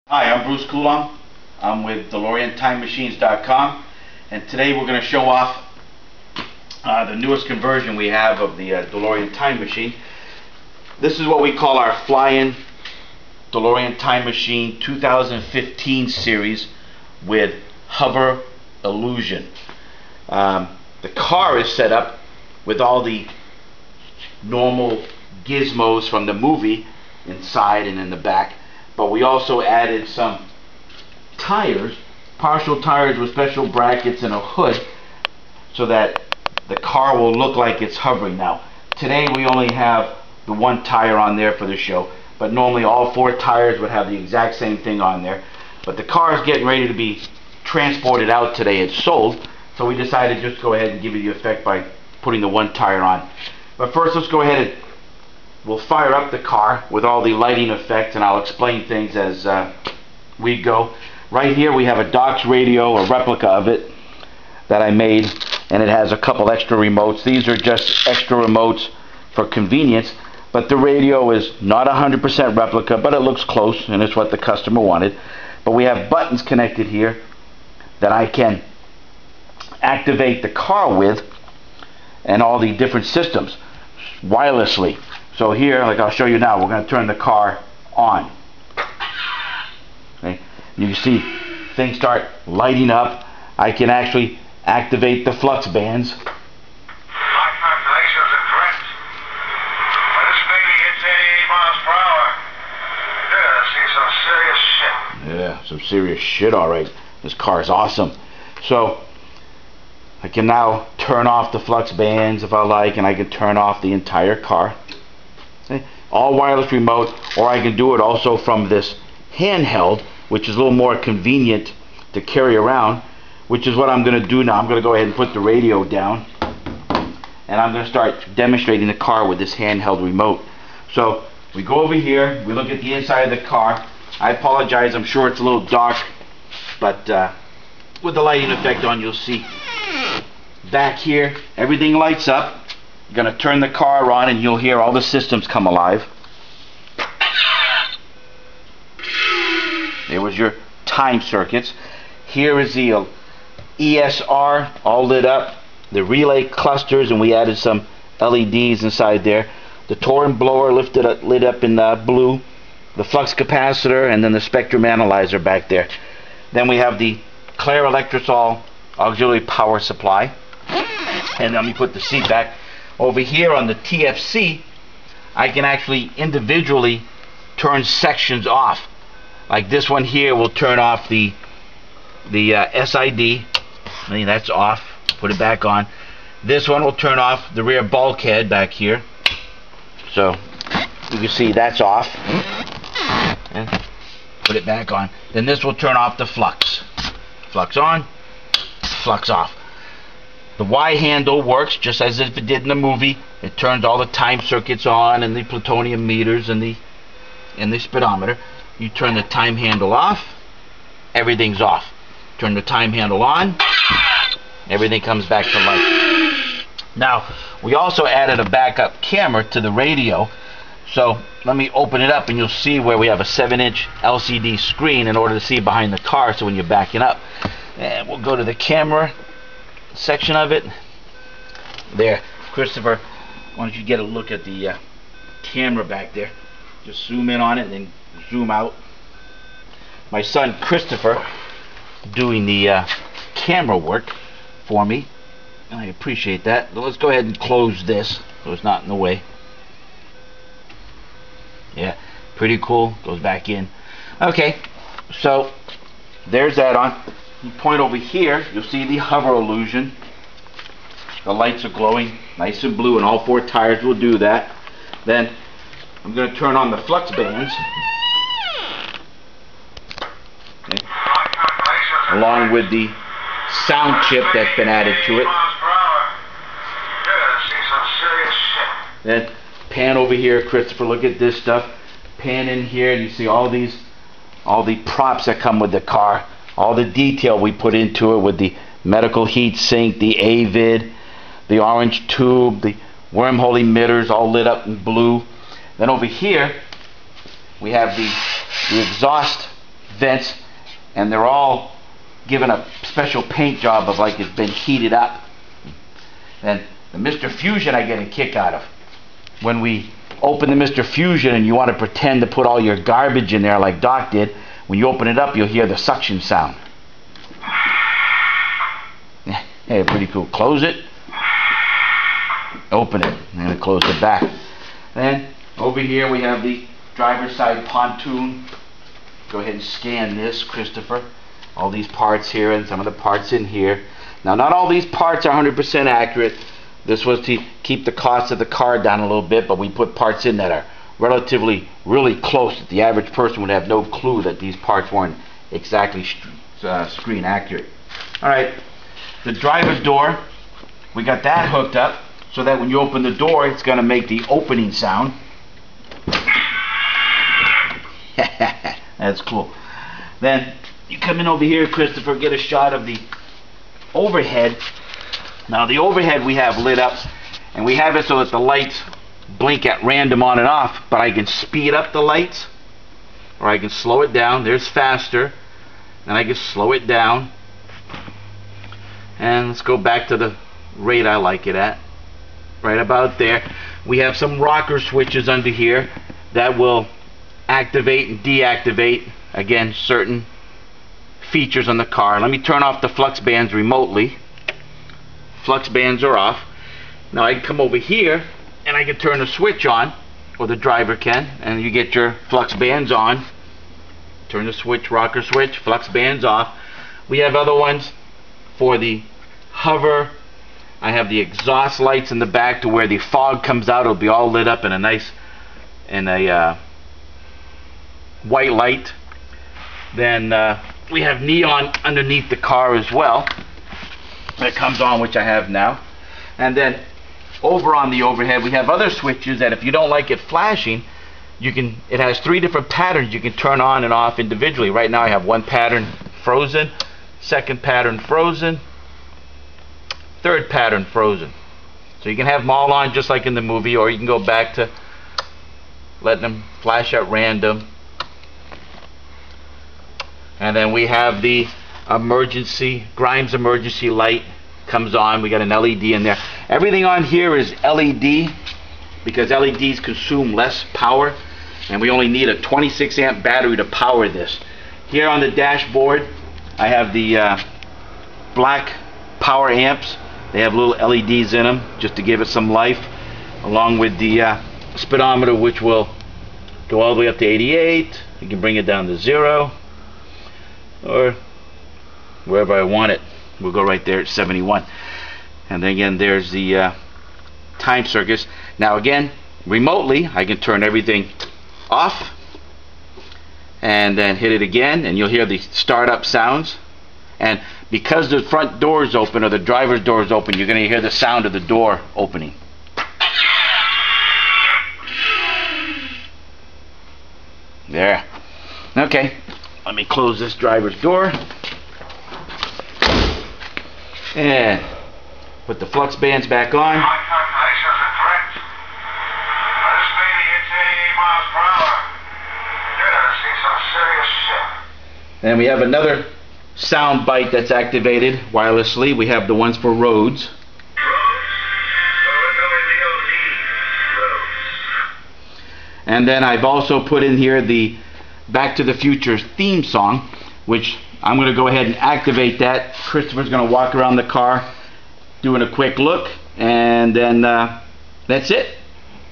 Hi, I'm Bruce Coulomb. I'm with DeLoreanTimeMachines.com, and today we're going to show off the newest conversion we have of the DeLorean Time Machine. This is what we call our flying DeLorean Time Machine 2015 series with hover illusion. The car is set up with all the normal gizmos from the movie inside and in the back, but we also added some tires, partial tires with special brackets and a hood, so that the car will look like it's hovering. Now, today we only have the one tire on there for the show, but normally all four tires would have the exact same thing on there. But the car is getting ready to be transported out today. It's sold, so we decided to just go ahead and give you the effect by putting the one tire on. But first, let's go ahead and we'll fire up the car with all the lighting effects, and I'll explain things as we go. Right here we have a Doc's radio, a replica of it that I made, and it has a couple extra remotes. These are just extra remotes for convenience, but the radio is not 100% replica, but it looks close, and it's what the customer wanted. But we have buttons connected here that I can activate the car with, and all the different systems wirelessly. So here, like I'll show you now, we're going to turn the car on. Okay. You can see things start lighting up. I can actually activate the flux bands. Calculations are correct. When this baby hits 88 miles per hour, you're going to see some serious shit. Yeah, some serious shit, alright. This car is awesome. So, I can now turn off the flux bands if I like, and I can turn off the entire car. Okay. All wireless remote, or I can do it also from this handheld, which is a little more convenient to carry around, which is what I'm going to do now. I'm going to go ahead and put the radio down, and I'm going to start demonstrating the car with this handheld remote. So we go over here, we look at the inside of the car. I apologize, I'm sure it's a little dark, but with the lighting effect on, you'll see back here everything lights up. I'm going to turn the car on, and you'll hear all the systems come alive. There was your time circuits. Here is the ESR all lit up, the relay clusters, and we added some LEDs inside there. The torrent blower lit up in blue, the flux capacitor, and then the spectrum analyzer back there. Then we have the Claire Electrosol auxiliary power supply. And let me put the seat back. Over here on the TFC, I can actually individually turn sections off. Like this one here will turn off the SID. I mean, that's off. Put it back on. This one will turn off the rear bulkhead back here. So you can see that's off. And put it back on. Then this will turn off the flux. Flux on, flux off. The Y handle works just as if it did in the movie. It turns all the time circuits on, and the plutonium meters, and the speedometer. You turn the time handle off, everything's off. Turn the time handle on, everything comes back to life. Now, we also added a backup camera to the radio. So let me open it up, and you'll see where we have a 7-inch LCD screen in order to see behind the car, so when you're backing up. And we'll go to the camera section of it. There, Christopher, why don't you get a look at the camera back there. Just zoom in on it and then zoom out. My son Christopher doing the camera work for me, and I appreciate that. So let's go ahead and close this so it's not in the way. Yeah, pretty cool. Goes back in. Okay, so there's that on. You point over here, you'll see the hover illusion. The lights are glowing nice and blue, and all four tires will do that. Then I'm going to turn on the flux bands, okay, along with the sound chip that's been added to it. Then pan over here, Christopher, look at this stuff. Pan in here, and you see all the props that come with the car. All the detail we put into it with the medical heat sink, the AVID, the orange tube, the wormhole emitters all lit up in blue. Then over here we have the exhaust vents, and they're all given a special paint job of like it's been heated up. And the Mr. Fusion I get a kick out of. When we open the Mr. Fusion and you want to pretend to put all your garbage in there like Doc did, when you open it up you'll hear the suction sound. Hey, pretty cool. Close it, open it, and then close it back. Then over here we have the driver's side pontoon. Go ahead and scan this, Christopher. All these parts here and some of the parts in here. Now, not all these parts are 100% accurate. This was to keep the cost of the car down a little bit, but we put parts in that are relatively really close. The average person would have no clue that these parts weren't exactly screen accurate. All right, the driver's door, we got that hooked up so that when you open the door, it's going to make the opening sound. That's cool. Then you come in over here, Christopher, get a shot of the overhead. Now the overhead we have lit up, and we have it so that the lights blink at random on and off, but I can speed up the lights or I can slow it down. There's faster, and I can slow it down. And let's go back to the rate I like it at, right about there. We have some rocker switches under here that will activate and deactivate, again, certain features on the car. Let me turn off the flux bands remotely. Flux bands are off. Now I can come over here and I can turn the switch on, or the driver can, and you get your flux bands on. Turn the switch, rocker switch, flux bands off. We have other ones for the hover. I have the exhaust lights in the back to where the fog comes out. It'll be all lit up in a nice white light. Then we have neon underneath the car as well that comes on, which I have now. And then over on the overhead we have other switches that if you don't like it flashing, you can, it has 3 different patterns you can turn on and off individually. Right now I have 1 pattern frozen, 2nd pattern frozen, 3rd pattern frozen. So you can have them all on just like in the movie, or you can go back to letting them flash at random. And then we have the Grimes emergency light comes on. We got an LED in there. Everything on here is LED because LEDs consume less power, and we only need a 26 amp battery to power this. Here on the dashboard I have the black power amps. They have little LEDs in them just to give it some life, along with the speedometer, which will go all the way up to 88. You can bring it down to 0, or wherever I want it. We'll go right there at 71. And then again, there's the time circuits. Now again, remotely I can turn everything off and then hit it again, and you'll hear the startup sounds. And because the front door is open, or the driver's door is open, you're going to hear the sound of the door opening. There. Okay, let me close this driver's door and put the flux bands back on. My calculations are correct. This baby hits 88 miles per hour. You're gonna see some serious shit. And we have another sound bite that's activated wirelessly. We have the ones for roads. And then I've also put in here the Back to the Future theme song, which I'm going to go ahead and activate that. Christopher's going to walk around the car doing a quick look, and then that's it.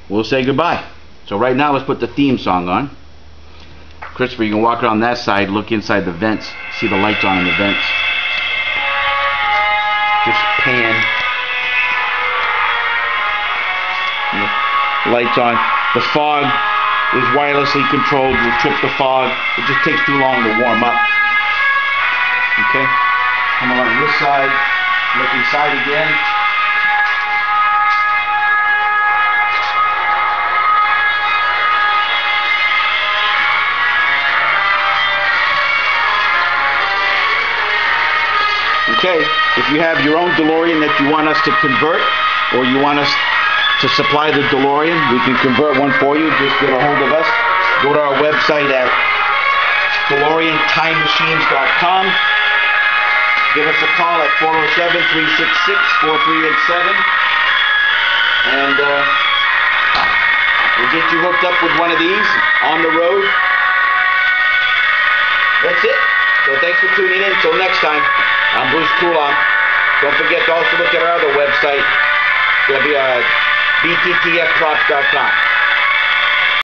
We'll say goodbye. So right now let's put the theme song on. Christopher, you can walk around that side, look inside the vents, see the lights on in the vents. Just pan. Lights on. The fog is wirelessly controlled. We'll trip the fog. It just takes too long to warm up. Okay? Come along this side. Look inside again. Okay, if you have your own DeLorean that you want us to convert, or you want us to supply the DeLorean, we can convert one for you. Just get a hold of us. Go to our website at DeLorean DeLoreanTimeMachines.com. Give us a call at 407-366-4387. And we'll get you hooked up with one of these on the road. That's it. So thanks for tuning in. Until next time, I'm Bruce Coulomb. Don't forget to also look at our other website, bttfprops.com.